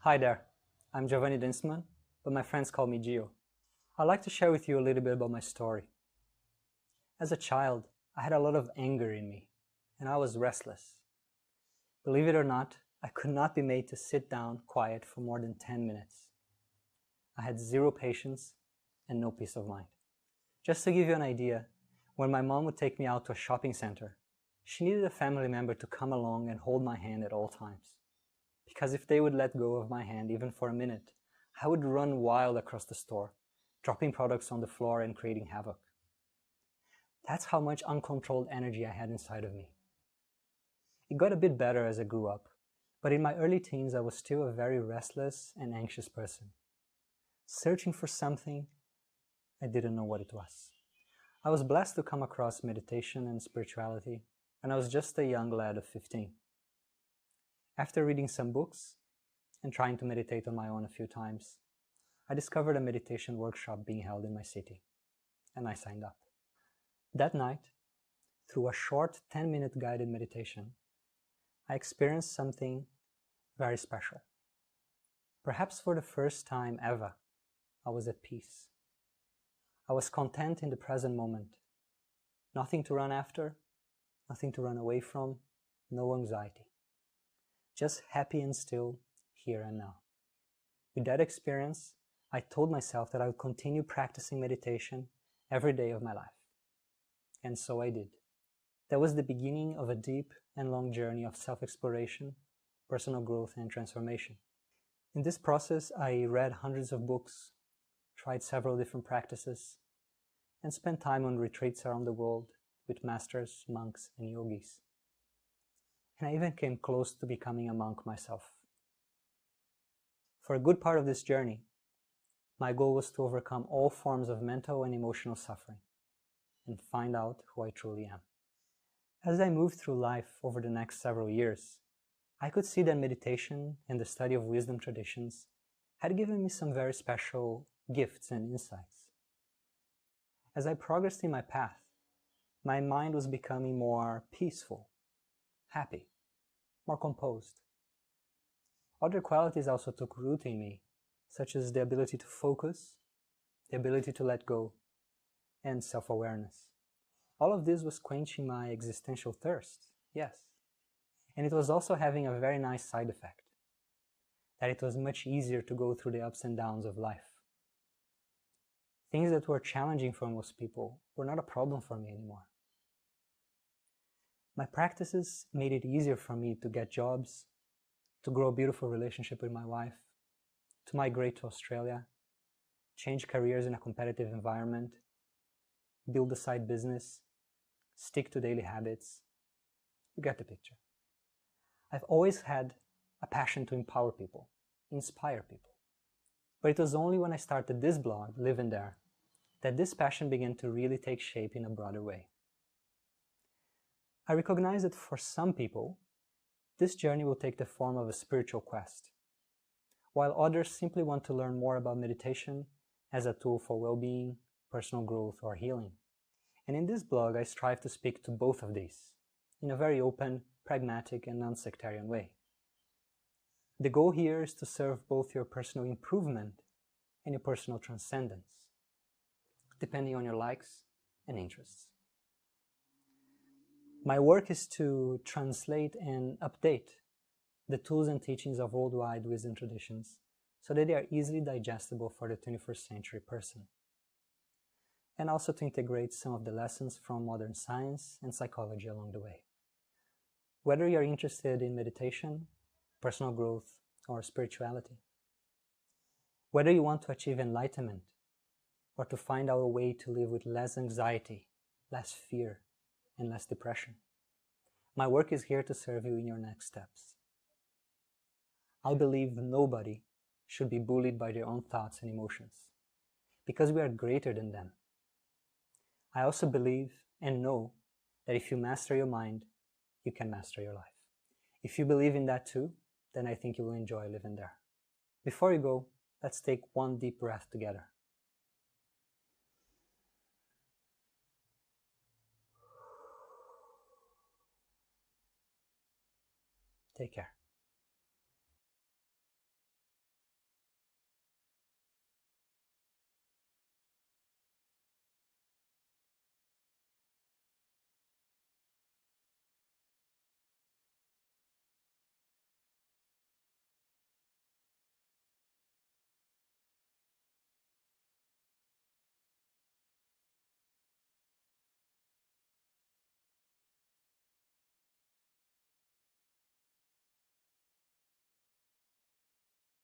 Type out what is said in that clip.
Hi there, I'm Giovanni Dienstmann, but my friends call me Gio. I'd like to share with you a little bit about my story. As a child, I had a lot of anger in me, and I was restless. Believe it or not, I could not be made to sit down quiet for more than 10 minutes. I had zero patience and no peace of mind. Just to give you an idea, when my mom would take me out to a shopping center, she needed a family member to come along and hold my hand at all times. Because if they would let go of my hand even for a minute, I would run wild across the store, dropping products on the floor and creating havoc. That's how much uncontrolled energy I had inside of me. It got a bit better as I grew up, but in my early teens I was still a very restless and anxious person, searching for something I didn't know what it was. I was blessed to come across meditation and spirituality, and I was just a young lad of 15. After reading some books and trying to meditate on my own a few times, I discovered a meditation workshop being held in my city, and I signed up. That night, through a short 10-minute guided meditation, I experienced something very special. Perhaps for the first time ever, I was at peace. I was content in the present moment. Nothing to run after, nothing to run away from, no anxiety. Just happy and still, here and now. With that experience, I told myself that I would continue practicing meditation every day of my life. And so I did. That was the beginning of a deep and long journey of self-exploration, personal growth, and transformation. In this process, I read hundreds of books, tried several different practices, and spent time on retreats around the world with masters, monks, and yogis. And I even came close to becoming a monk myself. For a good part of this journey, my goal was to overcome all forms of mental and emotional suffering and find out who I truly am. As I moved through life over the next several years, I could see that meditation and the study of wisdom traditions had given me some very special gifts and insights. As I progressed in my path, my mind was becoming more peaceful, happy, more composed. Other qualities also took root in me, such as the ability to focus, the ability to let go, and self-awareness. All of this was quenching my existential thirst, yes. And it was also having a very nice side effect, that it was much easier to go through the ups and downs of life. Things that were challenging for most people were not a problem for me anymore. My practices made it easier for me to get jobs, to grow a beautiful relationship with my wife, to migrate to Australia, change careers in a competitive environment, build a side business, stick to daily habits. You get the picture. I've always had a passion to empower people, inspire people. But it was only when I started this blog, Live in There, that this passion began to really take shape in a broader way. I recognize that for some people, this journey will take the form of a spiritual quest, while others simply want to learn more about meditation as a tool for well-being, personal growth, or healing. And in this blog, I strive to speak to both of these in a very open, pragmatic, and non-sectarian way. The goal here is to serve both your personal improvement and your personal transcendence, depending on your likes and interests. My work is to translate and update the tools and teachings of worldwide wisdom traditions so that they are easily digestible for the 21st century person, and also to integrate some of the lessons from modern science and psychology along the way. Whether you're interested in meditation, personal growth, or spirituality, whether you want to achieve enlightenment or to find out a way to live with less anxiety, less fear, and less depression, my work is here to serve you in your next steps. I believe nobody should be bullied by their own thoughts and emotions, because we are greater than them. I also believe and know that if you master your mind, you can master your life. If you believe in that too, then I think you will enjoy living there. Before you go, let's take one deep breath together. Take care.